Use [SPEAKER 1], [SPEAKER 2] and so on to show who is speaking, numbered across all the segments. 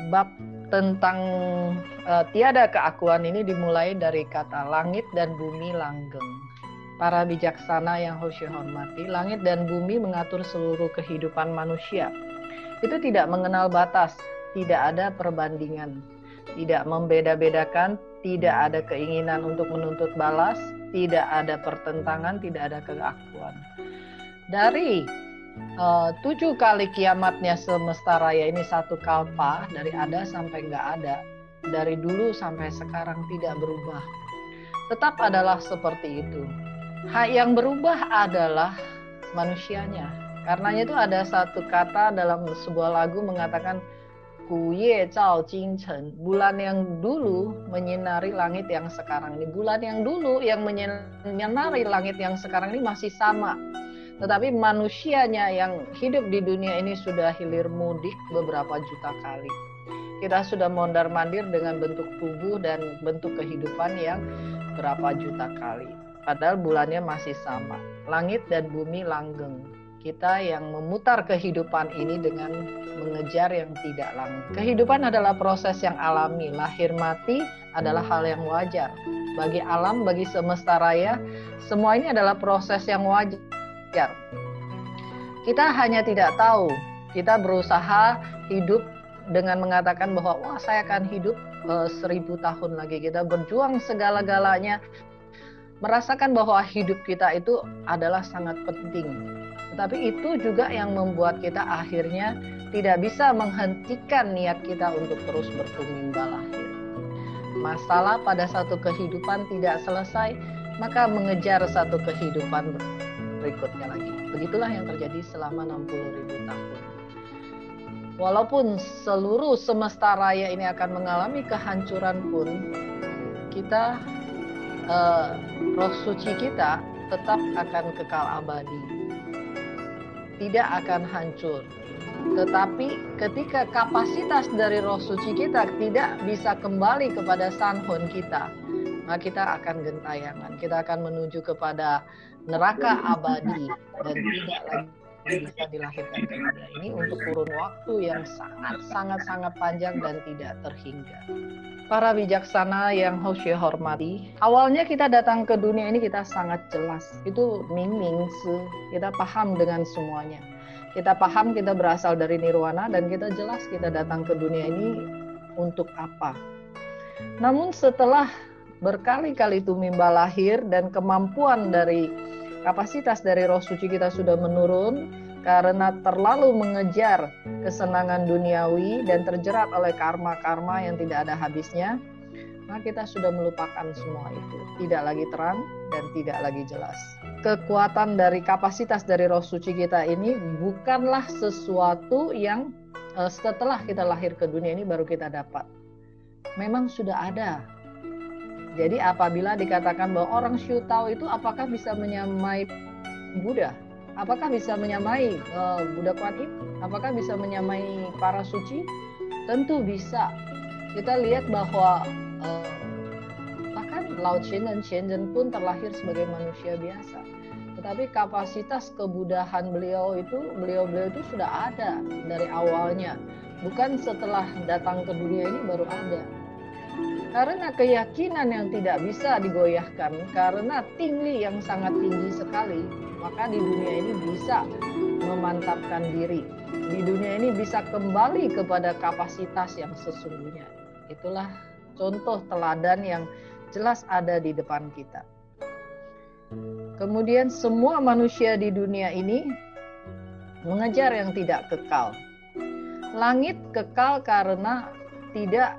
[SPEAKER 1] Bab tentang tiada keakuan ini dimulai dari kata langit dan bumi langgeng. Para bijaksana yang Hoshu hormati, langit dan bumi mengatur seluruh kehidupan manusia. Itu tidak mengenal batas, tidak ada perbandingan, tidak membeda-bedakan, tidak ada keinginan untuk menuntut balas, tidak ada pertentangan, tidak ada keakuan. Dari 7 kali kiamatnya semesta raya ini satu kalpa, dari ada sampai nggak ada, dari dulu sampai sekarang tidak berubah, tetap adalah seperti itu. Yang berubah adalah manusianya. Karenanya itu ada satu kata dalam sebuah lagu mengatakan Kuye Zhao Jing Chen, bulan yang dulu menyinari langit yang sekarang ini. Bulan yang dulu yang menyinari langit yang sekarang ini masih sama. Tetapi manusianya yang hidup di dunia ini sudah hilir mudik beberapa juta kali. Kita sudah mondar-mandir dengan bentuk tubuh dan bentuk kehidupan yang berapa juta kali. Padahal bulannya masih sama. Langit dan bumi langgeng. Kita yang memutar kehidupan ini dengan mengejar yang tidak langgeng. Kehidupan adalah proses yang alami. Lahir mati adalah hal yang wajar. Bagi alam, bagi semesta raya, semua ini adalah proses yang wajar. Kita hanya tidak tahu. Kita berusaha hidup dengan mengatakan bahwa wah saya akan hidup 1000 tahun lagi. Kita berjuang segala-galanya, merasakan bahwa hidup kita itu adalah sangat penting. Tetapi itu juga yang membuat kita akhirnya tidak bisa menghentikan niat kita untuk terus bertumimba lahir. Masalah pada satu kehidupan tidak selesai, maka mengejar satu kehidupan berikutnya lagi. Begitulah yang terjadi selama 60.000 tahun. Walaupun seluruh semesta raya ini akan mengalami kehancuran pun, kita roh suci kita tetap akan kekal abadi, tidak akan hancur. Tetapi ketika kapasitas dari roh suci kita tidak bisa kembali kepada sanhun kita, maka kita akan gentayangan, kita akan menuju kepada neraka abadi dan tidak lagi bisa dilahirkan ke dunia ini untuk kurun waktu yang sangat panjang dan tidak terhingga. Para bijaksana yang Hoshu hormati, awalnya kita datang ke dunia ini kita sangat jelas. Itu ming kita paham dengan semuanya. Kita paham kita berasal dari nirwana dan kita jelas kita datang ke dunia ini untuk apa. Namun setelah berkali-kali tumimba lahir dan kemampuan dari kapasitas dari roh suci kita sudah menurun karena terlalu mengejar kesenangan duniawi dan terjerat oleh karma-karma yang tidak ada habisnya, maka kita sudah melupakan semua itu. Tidak lagi terang dan tidak lagi jelas. Kekuatan dari kapasitas dari roh suci kita ini bukanlah sesuatu yang setelah kita lahir ke dunia ini baru kita dapat. Memang sudah ada. Jadi apabila dikatakan bahwa orang Shu Tao itu apakah bisa menyamai Buddha? Apakah bisa menyamai Buddha Kuan Yin? Apakah bisa menyamai para suci? Tentu bisa. Kita lihat bahwa bahkan Lao Tzu dan Shenzhen pun terlahir sebagai manusia biasa. Tetapi kapasitas kebudahan beliau itu sudah ada dari awalnya. Bukan setelah datang ke dunia ini baru ada. Karena keyakinan yang tidak bisa digoyahkan, karena tinggi yang sangat tinggi sekali, maka di dunia ini bisa memantapkan diri. Di dunia ini bisa kembali kepada kapasitas yang sesungguhnya. Itulah contoh teladan yang jelas ada di depan kita. Kemudian semua manusia di dunia ini mengejar yang tidak kekal. Langit kekal karena tidak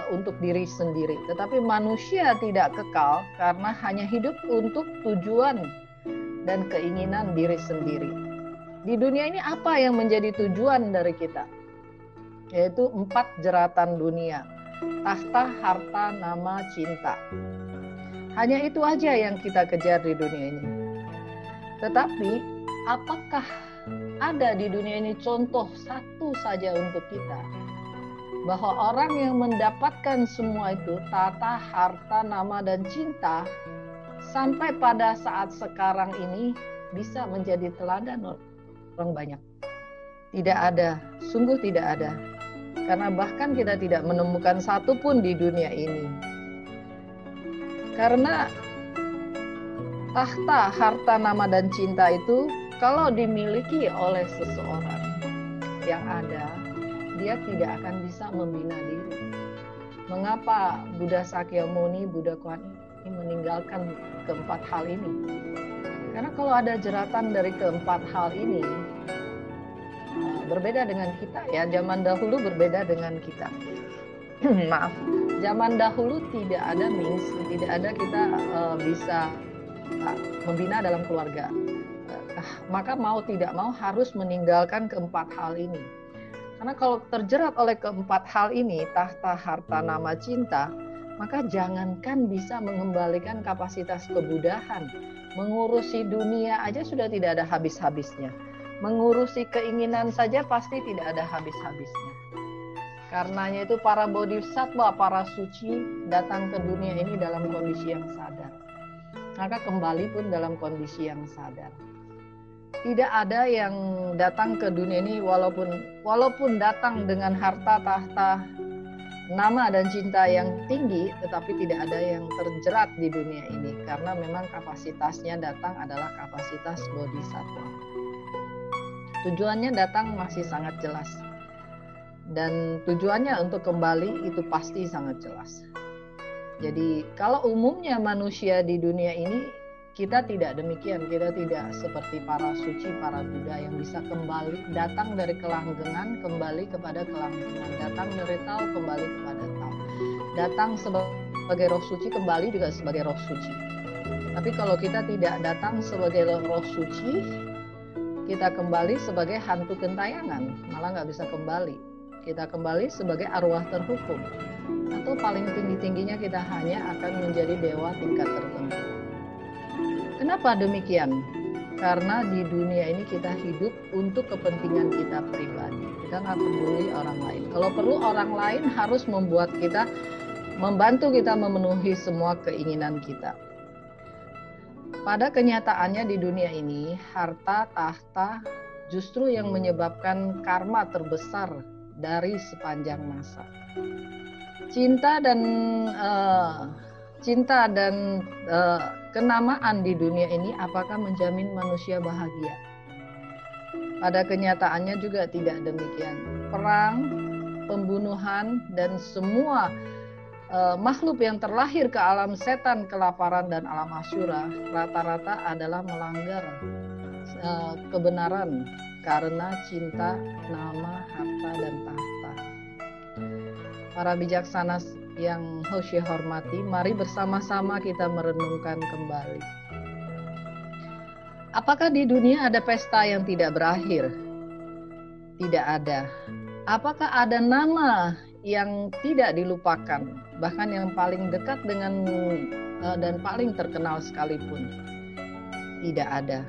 [SPEAKER 1] untuk diri sendiri, tetapi manusia tidak kekal karena hanya hidup untuk tujuan dan keinginan diri sendiri. Di dunia ini apa yang menjadi tujuan dari kita? Yaitu 4 jeratan dunia: tahta, harta, nama, cinta. Hanya itu aja yang kita kejar di dunia ini. Tetapi apakah ada di dunia ini contoh satu saja untuk kita bahwa orang yang mendapatkan semua itu, tata, harta, nama, dan cinta, sampai pada saat sekarang ini bisa menjadi teladan orang banyak? Tidak ada, sungguh tidak ada. Karena bahkan kita tidak menemukan satu pun di dunia ini. Karena tahta, harta, nama, dan cinta itu kalau dimiliki oleh seseorang yang ada, dia tidak akan bisa membina diri. Mengapa Buddha Sakyamuni, Buddha Kuan Yin meninggalkan keempat hal ini? Karena kalau ada jeratan dari keempat hal ini, berbeda dengan kita ya, zaman dahulu berbeda dengan kita. Maaf, zaman dahulu tidak ada means, tidak ada kita bisa membina dalam keluarga. Maka mau tidak mau harus meninggalkan keempat hal ini. Karena kalau terjerat oleh keempat hal ini, tahta, harta, nama, cinta, maka jangankan bisa mengembalikan kapasitas kebudahan. Mengurusi dunia aja sudah tidak ada habis-habisnya. Mengurusi keinginan saja pasti tidak ada habis-habisnya. Karenanya itu para bodhisattva, para suci datang ke dunia ini dalam kondisi yang sadar. Maka kembali pun dalam kondisi yang sadar. Tidak ada yang datang ke dunia ini walaupun datang dengan harta, tahta, nama, dan cinta yang tinggi, tetapi tidak ada yang terjerat di dunia ini. Karena memang kapasitasnya datang adalah kapasitas bodhisattva. Tujuannya datang masih sangat jelas. Dan tujuannya untuk kembali itu pasti sangat jelas. Jadi kalau umumnya manusia di dunia ini, kita tidak demikian. Kita tidak seperti para suci, para Buddha yang bisa kembali, datang dari kelanggengan, kembali kepada kelanggengan. Datang dari tahu, kembali kepada tahu. Datang sebagai roh suci, kembali juga sebagai roh suci. Tapi kalau kita tidak datang sebagai roh suci, kita kembali sebagai hantu gentayangan, malah nggak bisa kembali. Kita kembali sebagai arwah terhukum. Atau paling tinggi-tingginya kita hanya akan menjadi dewa tingkat tertentu. Kenapa demikian? Karena di dunia ini kita hidup untuk kepentingan kita pribadi. Kita nggak peduli orang lain. Kalau perlu orang lain harus membantu kita memenuhi semua keinginan kita. Pada kenyataannya di dunia ini, harta, tahta justru yang menyebabkan karma terbesar dari sepanjang masa. Cinta dan kenamaan di dunia ini apakah menjamin manusia bahagia? Pada kenyataannya juga tidak demikian. Perang, pembunuhan, dan semua makhluk yang terlahir ke alam setan, kelaparan, dan alam asyura rata-rata adalah melanggar kebenaran karena cinta, nama, harta, dan tahta. Para bijaksana yang Hoshi hormati, mari bersama-sama kita merenungkan kembali. Apakah di dunia ada pesta yang tidak berakhir? Tidak ada. Apakah ada nama yang tidak dilupakan, bahkan yang paling dekat dengan dan paling terkenal sekalipun? Tidak ada.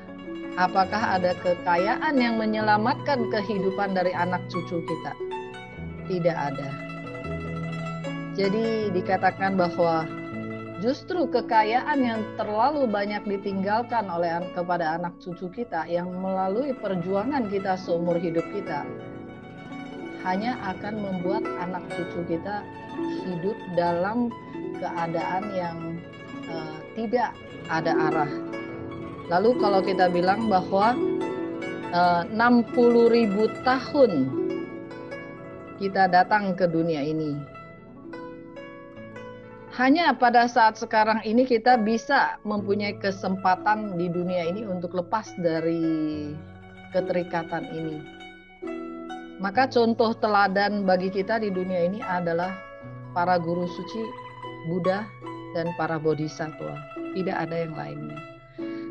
[SPEAKER 1] Apakah ada kekayaan yang menyelamatkan kehidupan dari anak cucu kita? Tidak ada. Jadi dikatakan bahwa justru kekayaan yang terlalu banyak ditinggalkan kepada anak cucu kita yang melalui perjuangan kita seumur hidup kita hanya akan membuat anak cucu kita hidup dalam keadaan yang tidak ada arah. Lalu kalau kita bilang bahwa 60.000 tahun kita datang ke dunia ini, hanya pada saat sekarang ini kita bisa mempunyai kesempatan di dunia ini untuk lepas dari keterikatan ini. Maka contoh teladan bagi kita di dunia ini adalah para guru suci, Buddha, dan para bodhisattva. Tidak ada yang lainnya.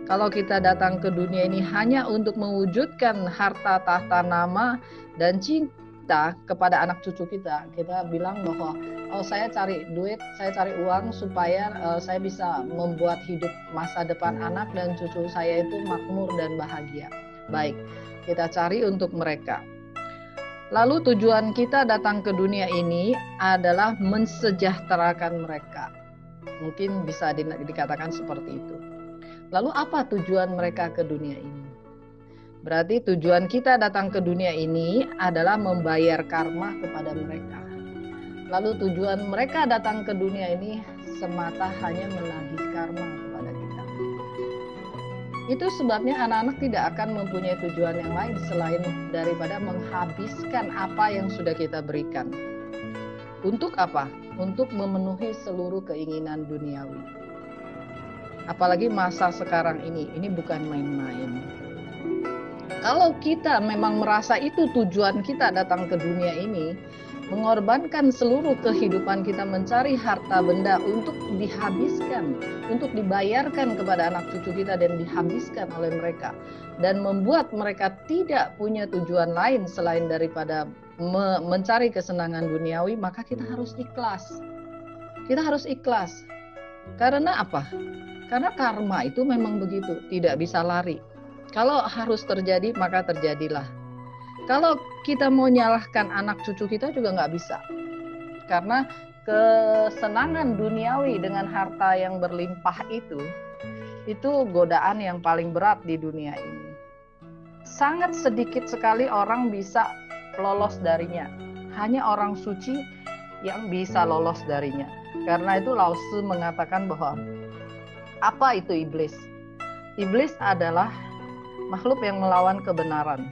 [SPEAKER 1] Kalau kita datang ke dunia ini hanya untuk mewujudkan harta, tahta, nama, dan cinta kita kepada anak cucu kita, kita bilang bahwa oh saya cari duit, saya cari uang supaya saya bisa membuat hidup masa depan anak dan cucu saya itu makmur dan bahagia. Baik, kita cari untuk mereka. Lalu tujuan kita datang ke dunia ini adalah mensejahterakan mereka. Mungkin bisa dikatakan seperti itu. Lalu apa tujuan mereka ke dunia ini? Berarti tujuan kita datang ke dunia ini adalah membayar karma kepada mereka. Lalu tujuan mereka datang ke dunia ini semata hanya menagih karma kepada kita. Itu sebabnya anak-anak tidak akan mempunyai tujuan yang lain selain daripada menghabiskan apa yang sudah kita berikan. Untuk apa? Untuk memenuhi seluruh keinginan duniawi. Apalagi masa sekarang ini bukan main-main. Kalau kita memang merasa itu tujuan kita datang ke dunia ini, mengorbankan seluruh kehidupan kita mencari harta benda untuk dihabiskan, untuk dibayarkan kepada anak cucu kita dan dihabiskan oleh mereka, dan membuat mereka tidak punya tujuan lain selain daripada mencari kesenangan duniawi, maka kita harus ikhlas. Kita harus ikhlas. Karena apa? Karena karma itu memang begitu, tidak bisa lari. Kalau harus terjadi, maka terjadilah. Kalau kita mau nyalahkan anak cucu kita juga nggak bisa. Karena kesenangan duniawi dengan harta yang berlimpah itu godaan yang paling berat di dunia ini. Sangat sedikit sekali orang bisa lolos darinya. Hanya orang suci yang bisa lolos darinya. Karena itu Lao Tzu mengatakan bahwa apa itu iblis? Iblis adalah makhluk yang melawan kebenaran.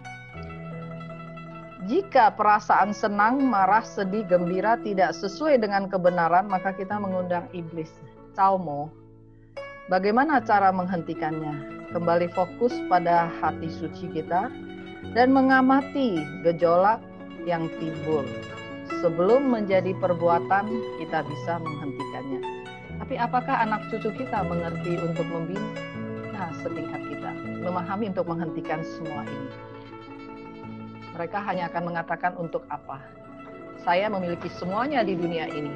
[SPEAKER 1] Jika perasaan senang, marah, sedih, gembira tidak sesuai dengan kebenaran, maka kita mengundang iblis. Cao Mo. Bagaimana cara menghentikannya? Kembali fokus pada hati suci kita dan mengamati gejolak yang timbul. Sebelum menjadi perbuatan, kita bisa menghentikannya. Tapi apakah anak cucu kita mengerti untuk membina? Setingkat kita memahami untuk menghentikan semua ini. Mereka hanya akan mengatakan untuk apa? Saya memiliki semuanya di dunia ini.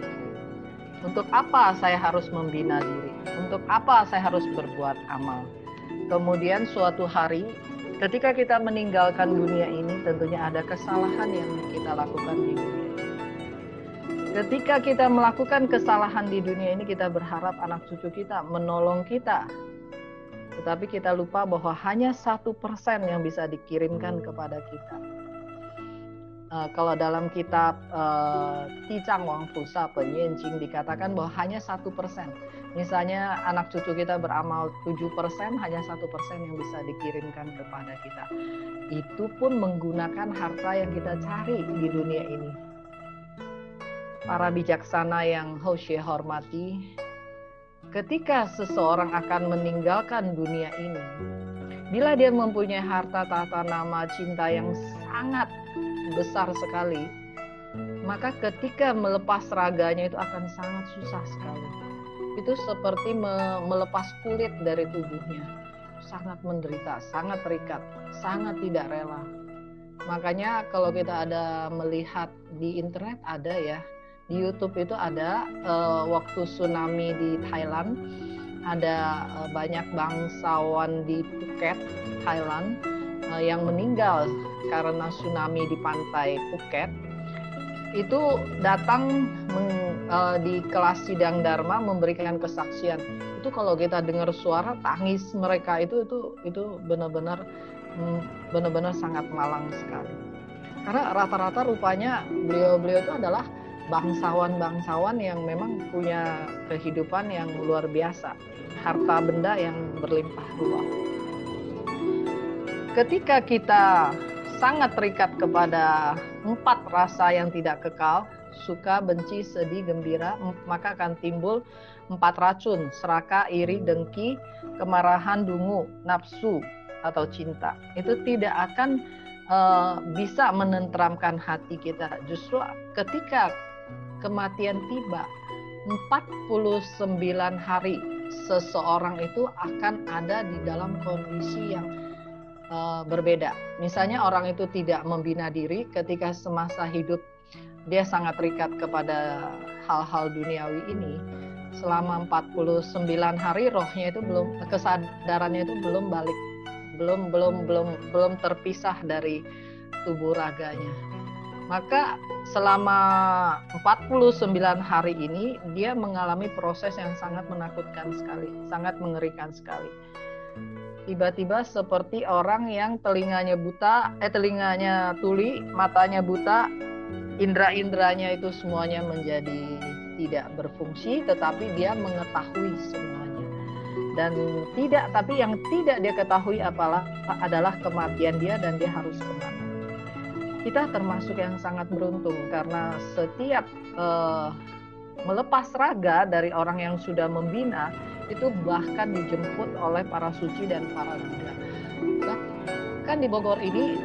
[SPEAKER 1] Untuk apa saya harus membina diri? Untuk apa saya harus berbuat amal? Kemudian suatu hari ketika kita meninggalkan dunia ini, tentunya ada kesalahan yang kita lakukan di dunia ini. Ketika kita melakukan kesalahan di dunia ini, kita berharap anak cucu kita menolong kita. Tetapi kita lupa bahwa hanya 1% yang bisa dikirimkan kepada kita. Kalau dalam kitab Tijang Wang Fusa Penyenjing dikatakan bahwa hanya 1%. Misalnya anak cucu kita beramal 7%, hanya 1% yang bisa dikirimkan kepada kita. Itu pun menggunakan harta yang kita cari di dunia ini. Para bijaksana yang Hoshe hormati, ketika seseorang akan meninggalkan dunia ini, bila dia mempunyai harta, tahta, nama, cinta yang sangat besar sekali, maka ketika melepas raganya itu akan sangat susah sekali. Itu seperti melepas kulit dari tubuhnya. Sangat menderita, sangat terikat, sangat tidak rela. Makanya kalau kita ada melihat di internet ada ya, di YouTube itu ada waktu tsunami di Thailand, ada banyak bangsawan di Phuket, Thailand yang meninggal karena tsunami di pantai Phuket. Itu datang di kelas sidang dharma memberikan kesaksian. Itu kalau kita dengar suara tangis mereka itu benar-benar sangat malang sekali. Karena rata-rata rupanya beliau-beliau itu adalah bangsawan-bangsawan yang memang punya kehidupan yang luar biasa, harta benda yang berlimpah ruah. Ketika kita sangat terikat kepada 4 rasa yang tidak kekal, suka, benci, sedih, gembira, maka akan timbul 4 racun, serakah, iri, dengki, kemarahan, dungu, nafsu, atau cinta. Itu tidak akan bisa menenteramkan hati kita. Justru ketika kematian tiba, 49 hari seseorang itu akan ada di dalam kondisi yang berbeda. Misalnya orang itu tidak membina diri ketika semasa hidup dia sangat terikat kepada hal-hal duniawi ini. Selama 49 hari rohnya itu kesadarannya itu belum balik, belum terpisah dari tubuh raganya. Maka selama 49 hari ini dia mengalami proses yang sangat menakutkan sekali, sangat mengerikan sekali. Tiba-tiba seperti orang yang telinganya tuli, matanya buta, indera-inderanya itu semuanya menjadi tidak berfungsi, tetapi dia mengetahui semuanya. Tapi yang tidak dia ketahui adalah kematian dia, dan dia harus kemana. Kita termasuk yang sangat beruntung karena setiap melepas raga dari orang yang sudah membina itu bahkan dijemput oleh para suci dan para Buddha. Kan di Bogor ini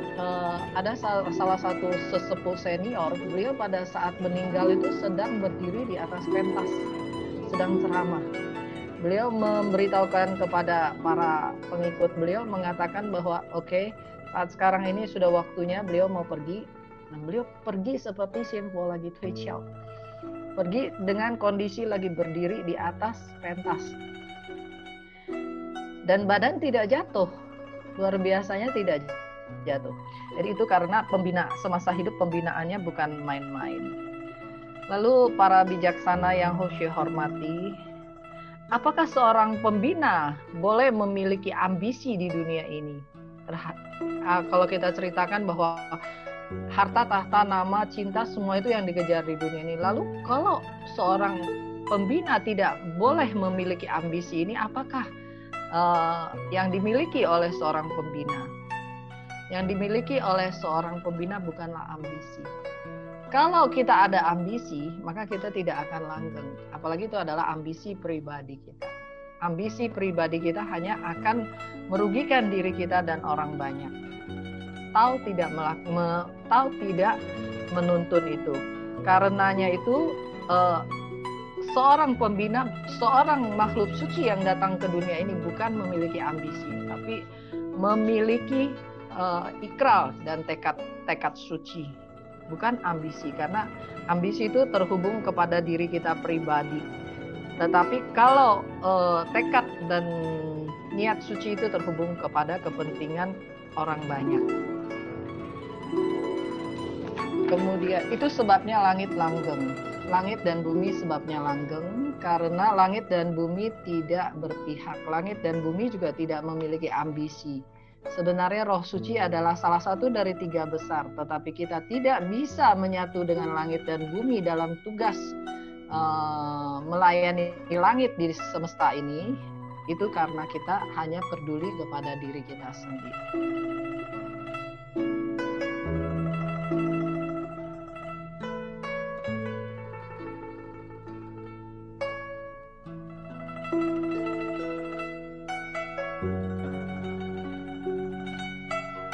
[SPEAKER 1] ada salah satu sesepuh senior, beliau pada saat meninggal itu sedang berdiri di atas pentas, sedang ceramah. Beliau memberitahukan kepada para pengikut beliau, mengatakan bahwa oke, saat sekarang ini sudah waktunya beliau mau pergi. Nah, beliau pergi seperti Sinpo lagi Twitchell. Pergi dengan kondisi lagi berdiri di atas pentas. Dan badan tidak jatuh. Luar biasanya tidak jatuh. Jadi itu karena semasa hidup pembinaannya bukan main-main. Lalu para bijaksana yang Hoshi hormati, apakah seorang pembina boleh memiliki ambisi di dunia ini? Kalau kita ceritakan bahwa harta, tahta, nama, cinta, semua itu yang dikejar di dunia ini. Lalu kalau seorang pembina tidak boleh memiliki ambisi ini, apakah yang dimiliki oleh seorang pembina? Yang dimiliki oleh seorang pembina bukanlah ambisi. Kalau kita ada ambisi, maka kita tidak akan langgeng. Apalagi itu adalah ambisi pribadi kita. Ambisi pribadi kita hanya akan merugikan diri kita dan orang banyak. Tahu tidak menuntun itu. Karenanya itu seorang pembina, seorang makhluk suci yang datang ke dunia ini bukan memiliki ambisi, tapi memiliki ikrar dan tekad suci, bukan ambisi. Karena ambisi itu terhubung kepada diri kita pribadi. Tetapi kalau tekad dan niat suci itu terhubung kepada kepentingan orang banyak. Kemudian itu sebabnya langit langgeng. Langit dan bumi sebabnya langgeng karena langit dan bumi tidak berpihak. Langit dan bumi juga tidak memiliki ambisi. Sebenarnya roh suci adalah salah satu dari 3 besar, tetapi kita tidak bisa menyatu dengan langit dan bumi dalam tugas melayani langit di semesta ini. Itu karena kita hanya peduli kepada diri kita sendiri.